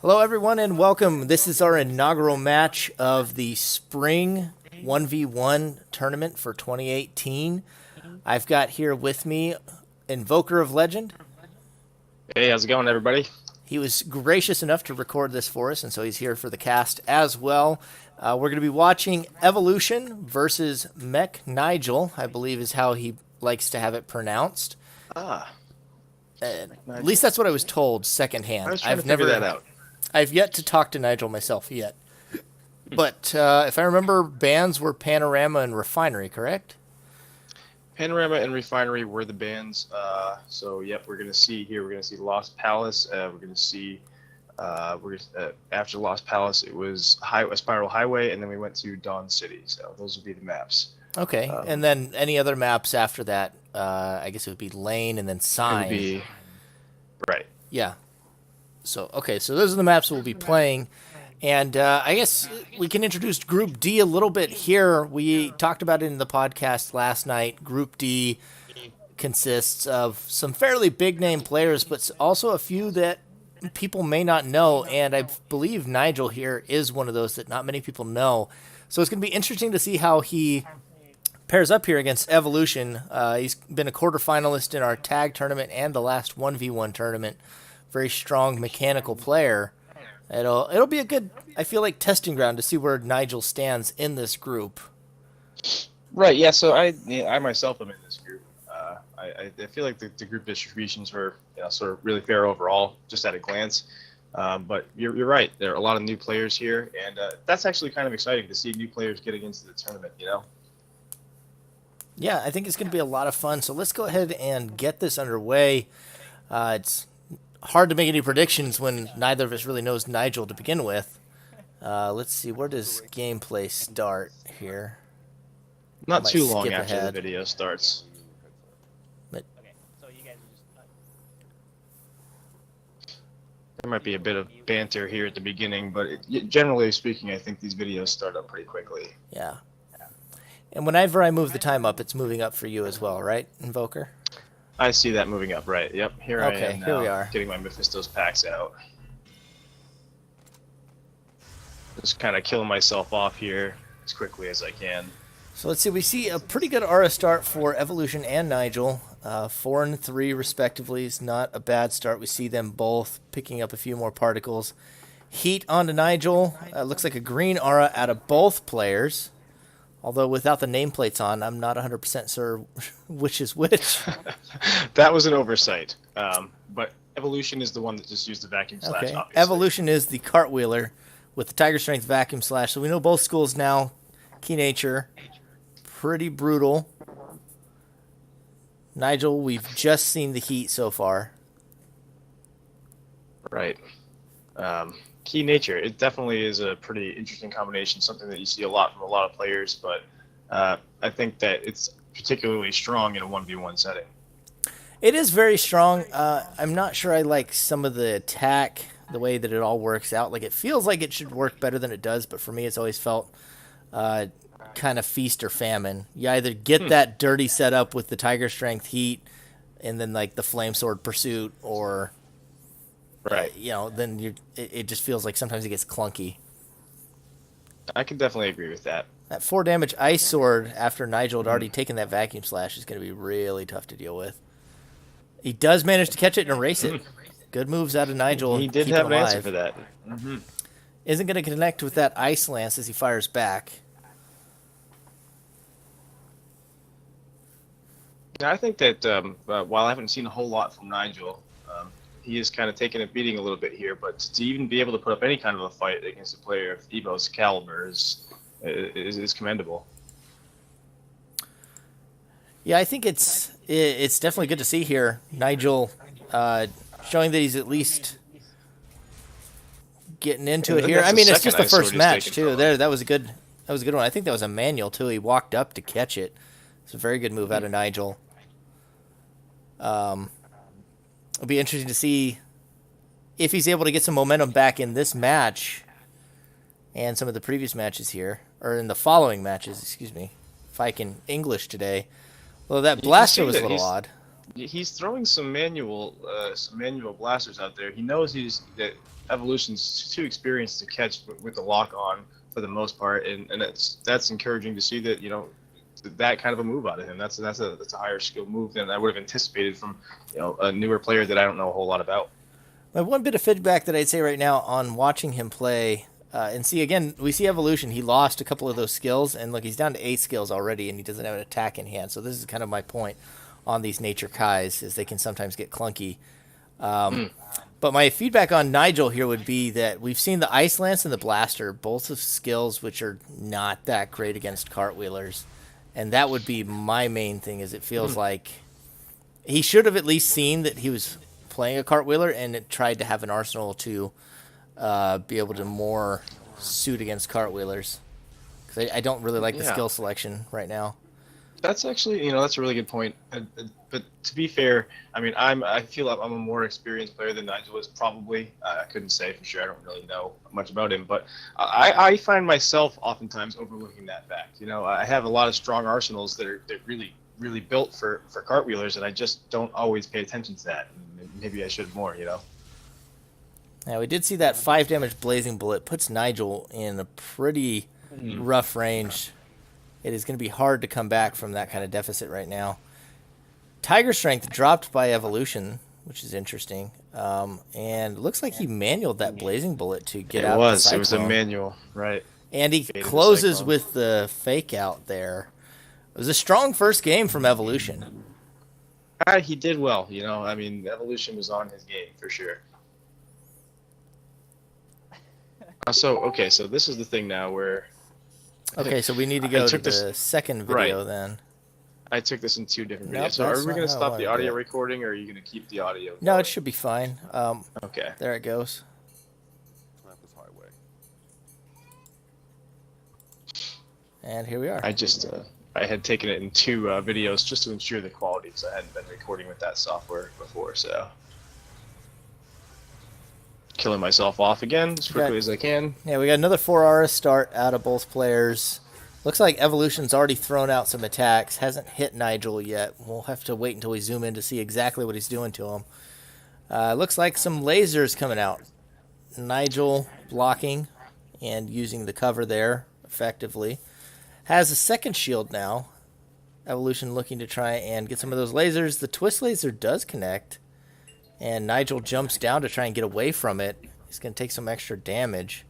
Hello, everyone, and welcome. This is our inaugural match of the Spring 1v1 tournament for 2018. I've got here with me Invoker of Legend. Hey, how's it going, everybody? He was gracious enough to record this for us, and so he's here for the cast as well. We're going to be watching Evolution versus MECHNIGE1, I believe is how he likes to have it pronounced. Ah, At least that's what I was told secondhand. I was trying to figure that out. I've yet to talk to Nigel myself yet. But if I remember, bands were Panorama and Refinery, correct? Panorama and Refinery were the bands. So, yep, we're gonna see here. We're gonna see Lost Palace. We're gonna see. After Lost Palace, it was Spiral Highway, and then we went to Dawn City. So those would be the maps. Okay, and then any other maps after that? I guess it would be Lane and then Sign. It would be right. Yeah. So so those are the maps we'll be playing. And I guess we can introduce Group D a little bit here. We talked about it in the podcast last night. Group D consists of some fairly big-name players, but also a few that people may not know. And I believe Nigel here is one of those that not many people know. So it's going to be interesting to see how he pairs up here against Evolution. He's been a quarterfinalist in our tag tournament and the last 1v1 tournament. Very strong mechanical player. It'll be a good, I feel like, testing ground to see where Nigel stands in this group. Right. Yeah. So I myself am in this group. I feel like the group distributions were sort of really fair overall, just at a glance. But you're right. There are a lot of new players here, and that's actually kind of exciting to see new players getting into the tournament. Yeah, I think it's going to be a lot of fun. So let's go ahead and get this underway. It's hard to make any predictions when neither of us really knows Nigel to begin with. Let's see, where does gameplay start here? Not too long skip after ahead. the video starts. But There might be a bit of banter here at the beginning, but generally speaking, I think these videos start up pretty quickly. yeah. And whenever I move the time up, it's moving up for you as well, right, Invoker? I see that moving up, right? Yep, here I am now, here we are. getting my Mephisto's packs out. Just kind of killing myself off here as quickly as I can. So let's see, we see a pretty good aura start for Evolution and Nigel. 4 and 3 respectively is not a bad start. We see them both picking up a few more particles. Heat onto Nigel. Looks like a green aura out of both players. Although without the nameplates on, I'm not 100% sure which is which. That was an oversight. But Evolution is the one that just used the vacuum slash, Okay, obviously. Evolution is the cartwheeler with the Tiger Strength vacuum slash. So we know both schools now. Key Nature, pretty brutal. Nigel, we've just seen the Heat so far. Right. Key Nature, it definitely is a pretty interesting combination, something that you see a lot from a lot of players, but I think that it's particularly strong in a 1v1 setting. It is very strong. I'm not sure I like some of the attack, the way that it all works out. Like, it feels like it should work better than it does, but for me it's always felt kind of feast or famine. You either get that dirty setup with the Tiger Strength Heat and then like the Flame Sword Pursuit, or Right. then it just feels like sometimes it gets clunky. I can definitely agree with that. That 4 damage Ice Sword after Nigel had already taken that vacuum slash is going to be really tough to deal with. He does manage to catch it and erase it. Good moves out of Nigel. He did keep have him an alive. answer for that. Isn't going to connect with that Ice Lance as he fires back. I think that while I haven't seen a whole lot from Nigel, he is kind of taking a beating a little bit here, but to even be able to put up any kind of a fight against a player of Evo's caliber is commendable. Yeah, I think it's definitely good to see here. Nigel showing that he's at least getting into it here. I mean, it's just the first match too. That was a good one. I think that was a manual too. He walked up to catch it. It's a very good move out of Nigel. It'll be interesting to see if he's able to get some momentum back in this match and some of the previous matches here, or in the following matches, excuse me, if I can English today. Well, that blaster was a little odd. he's throwing some manual blasters out there. He knows that Evolution's too experienced to catch with the lock on for the most part, and that's encouraging to see that that kind of a move out of him. That's a higher skill move than I would have anticipated from a newer player that I don't know a whole lot about. One bit of feedback that I'd say right now on watching him play, and see, again, we see Evolution. He lost a couple of those skills, and look, he's down to 8 skills already, and he doesn't have an attack in hand. So this is kind of my point on these Nature Kais, is they can sometimes get clunky. But my feedback on Nigel here would be that we've seen the Ice Lance and the Blaster, both of skills which are not that great against cartwheelers. And that would be my main thing, is it feels like he should have at least seen that he was playing a cartwheeler and it tried to have an arsenal to be able to more suit against cartwheelers. Because I don't really like the skill selection right now. That's actually, that's a really good point. But to be fair, I mean, I feel like I'm a more experienced player than Nigel is probably. I couldn't say for sure. I don't really know much about him, but I find myself oftentimes overlooking that fact. I have a lot of strong arsenals that are really, really built for cartwheelers, and I just don't always pay attention to that. Maybe I should more. Yeah, we did see that 5 damage Blazing Bullet puts Nigel in a pretty rough range. It is going to be hard to come back from that kind of deficit right now. Tiger Strength dropped by Evolution, which is interesting. And looks like he manualed that Blazing Bullet to get out the Cyclone. It was a manual, right. And he closes with the fake out there. It was a strong first game from Evolution. He did well, I mean, Evolution was on his game for sure. So this is the thing now where... Okay, so we need to go to the second video then. I took this in 2 different videos. So are we going to stop the audio recording, or are you going to keep the audio? No, it should be fine. Okay. There it goes. And here we are. I had taken it in 2 videos just to ensure the quality, because I hadn't been recording with that software before, so... Killing myself off again as quickly as I can. Yeah, we got another 4 RS start out of both players. Looks like Evolution's already thrown out some attacks. Hasn't hit Nigel yet. We'll have to wait until we zoom in to see exactly what he's doing to him. Looks like some lasers coming out. Nigel blocking and using the cover there effectively. Has a second shield now. Evolution looking to try and get some of those lasers. The twist laser does connect. And Nigel jumps down to try and get away from it. He's going to take some extra damage.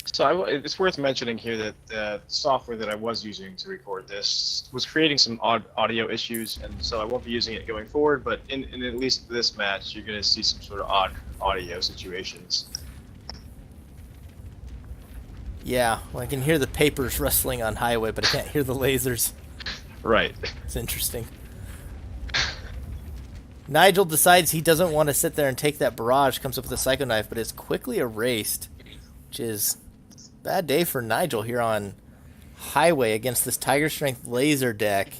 So it's worth mentioning here that the software that I was using to record this was creating some odd audio issues, and so I won't be using it going forward, but in at least this match, you're going to see some sort of odd audio situations. Yeah, well, I can hear the papers rustling on highway, but I can't hear the lasers. Right. It's interesting. Nigel decides he doesn't want to sit there and take that barrage, comes up with a Psycho Knife, but it's quickly erased, which is a bad day for Nigel here on highway against this Tiger Strength laser deck.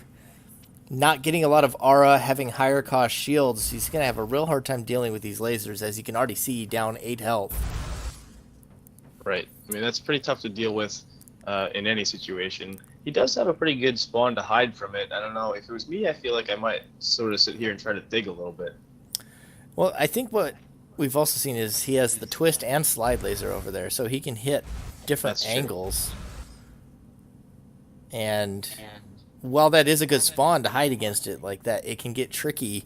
Not getting a lot of aura, having higher cost shields, he's going to have a real hard time dealing with these lasers, as you can already see, down 8 health. Right. I mean, that's pretty tough to deal with in any situation. He does have a pretty good spawn to hide from it. I don't know. If it was me, I feel like I might sort of sit here and try to dig a little bit. Well, I think what we've also seen is he has the twist and slide laser over there, so he can hit different angles. And while that is a good spawn to hide against it like that, it can get tricky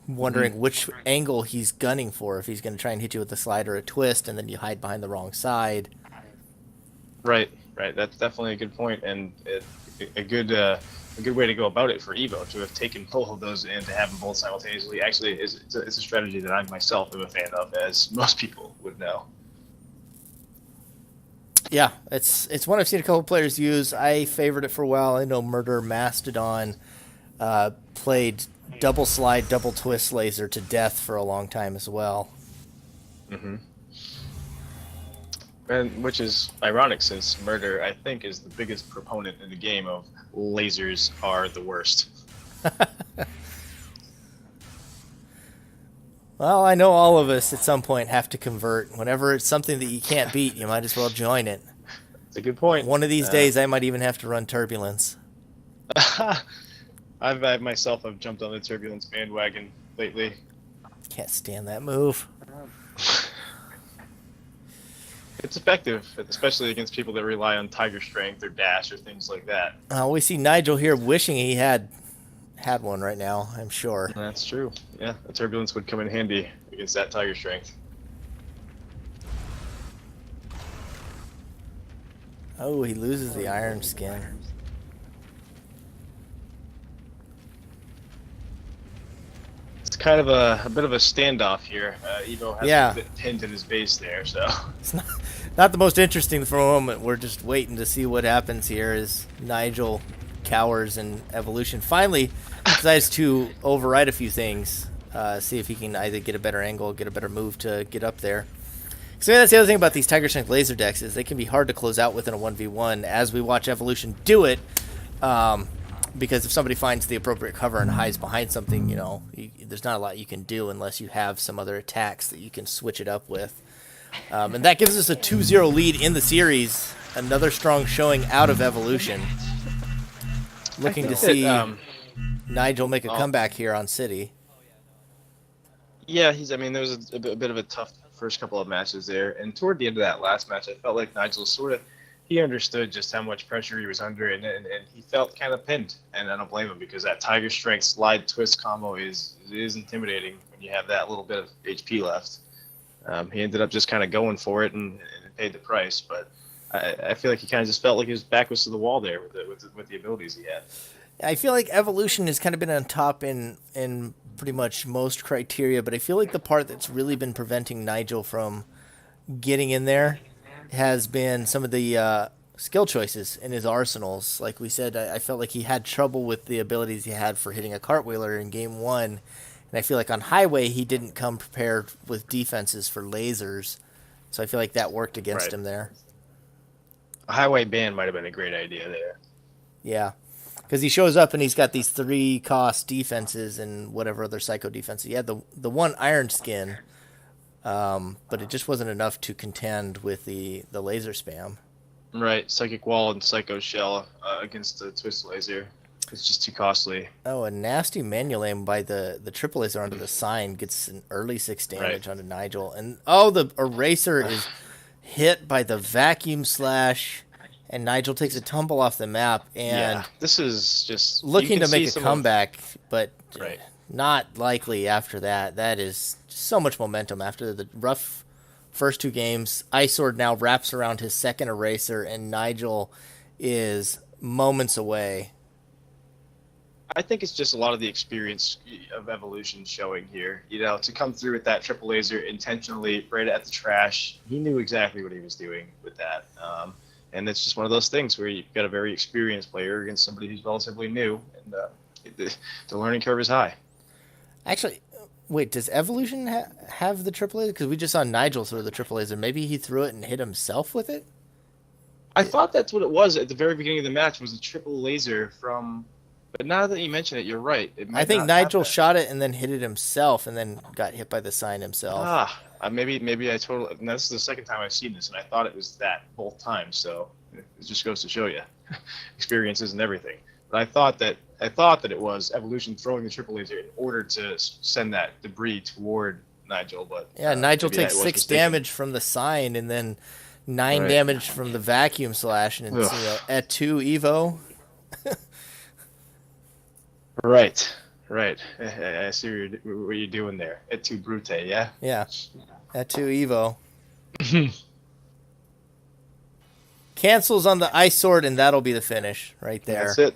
wondering which angle he's gunning for, if he's going to try and hit you with a slide or a twist, and then you hide behind the wrong side. Right. That's definitely a good point, and a good way to go about it for Evo, to have taken both of those and to have them both simultaneously. Actually, it's a strategy that I myself am a fan of, as most people would know. Yeah, it's one I've seen a couple players use. I favored it for a while. I know Murder Mastodon played double slide, double twist laser to death for a long time as well. Mm-hmm. And which is ironic, since Murder, I think, is the biggest proponent in the game of lasers are the worst. Well, I know all of us at some point have to convert. Whenever it's something that you can't beat, you might as well join it. It's a good point. One of these days, I might even have to run Turbulence. I myself have jumped on the Turbulence bandwagon lately. Can't stand that move. It's effective, especially against people that rely on Tiger Strength or Dash or things like that. We see Nigel here wishing he had one right now, I'm sure. That's true. Yeah, the Turbulence would come in handy against that Tiger Strength. Oh, he loses the Iron Skin. It's kind of a bit of a standoff here. Evo has a bit pinned in his base there, so it's not the most interesting for a moment. We're just waiting to see what happens here as Nigel cowers and Evolution finally decides to override a few things, see if he can either get a better angle, get a better move to get up there. So that's the other thing about these Tiger Strength laser decks is they can be hard to close out within a 1v1 as we watch Evolution do it, because if somebody finds the appropriate cover and hides behind something, there's not a lot you can do unless you have some other attacks that you can switch it up with. And that gives us a 2-0 lead in the series. Another strong showing out of Evolution. Looking to see Nigel make a comeback here on City. Yeah, there was a bit of a tough first couple of matches there, and toward the end of that last match, I felt like Nigel he understood just how much pressure he was under, and he felt kind of pinned, and I don't blame him because that Tiger Strength slide twist combo is intimidating when you have that little bit of HP left. He ended up just kind of going for it and paid the price, but I feel like he kind of just felt like his back was to the wall there with the abilities he had. I feel like Evolution has kind of been on top in pretty much most criteria, but I feel like the part that's really been preventing Nigel from getting in there has been some of the skill choices in his arsenals. Like we said, I felt like he had trouble with the abilities he had for hitting a cartwheeler in game one, and I feel like on Highway he didn't come prepared with defenses for lasers, so I feel like that worked against him there. A Highway ban might have been a great idea there. Yeah. Because he shows up and he's got these 3-cost defenses and whatever other psycho defenses. He had the one Iron Skin, but it just wasn't enough to contend with the laser spam. Right, Psychic Wall and Psycho Shell against the Twist Laser. It's just too costly. Oh, a nasty manual aim by the triple laser onto the sign gets an early 6 damage onto Nigel. And the Eraser is hit by the Vacuum Slash. And Nigel takes a tumble off the map, and this is just looking to make a comeback, but not likely after that. That is so much momentum after the rough first 2 games. Ice Sword now wraps around his second Eraser, and Nigel is moments away. I think it's just a lot of the experience of Evolution showing here. To come through with that triple laser intentionally right at the trash, he knew exactly what he was doing with that. And it's just one of those things where you've got a very experienced player against somebody who's relatively new, and the learning curve is high. Actually, wait, does Evolution have the triple laser? Because we just saw Nigel throw the triple laser. Maybe he threw it and hit himself with it? I thought that's what it was at the very beginning of the match, was a triple laser from... But now that you mention it, you're right. I think Nigel shot it and then hit it himself and then got hit by the sign himself. Maybe I totally... And this is the second time I've seen this, and I thought it was that both times, so it just goes to show you. Experience isn't everything. But I thought that it was Evolution throwing the triple laser in order to send that debris toward Nigel, but... Nigel takes 6 damage from the sign and then 9 damage from the Vacuum Slash, and it's at 2 Evo. Right. I see what you're doing there. Et tu Brute, yeah? Yeah. At 2 Evo. Cancels on the Ice Sword, and that'll be the finish right there. That's it.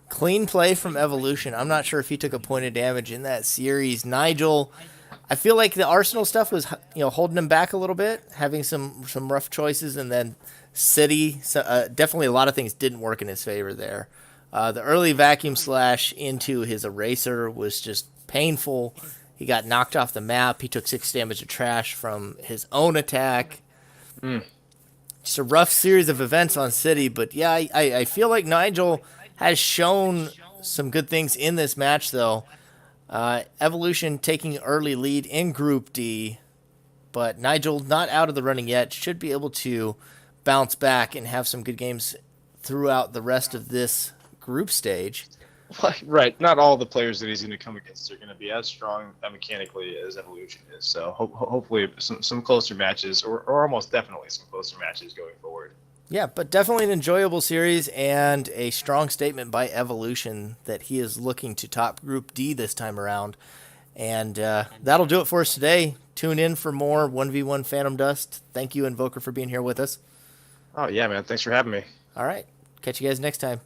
Clean play from Evolution. I'm not sure if he took a point of damage in that series. Nigel, I feel like the Arsenal stuff was holding him back a little bit, having some rough choices, and then City, definitely a lot of things didn't work in his favor there. The early Vacuum Slash into his Eraser was just painful. He got knocked off the map. He took 6 damage of trash from his own attack. Just a rough series of events on City, but yeah, I feel like Nigel has shown some good things in this match, though. Evolution taking early lead in Group D, but Nigel not out of the running yet. Should be able to bounce back and have some good games throughout the rest of this group stage. Right. Not all the players that he's going to come against are going to be as strong mechanically as Evolution is. So hopefully some closer matches, or almost definitely some closer matches going forward. Yeah, but definitely an enjoyable series and a strong statement by Evolution that he is looking to top Group D this time around. And that'll do it for us today. Tune in for more 1v1 Phantom Dust. Thank you, Invoker, for being here with us. Oh, yeah, man. Thanks for having me. All right. Catch you guys next time.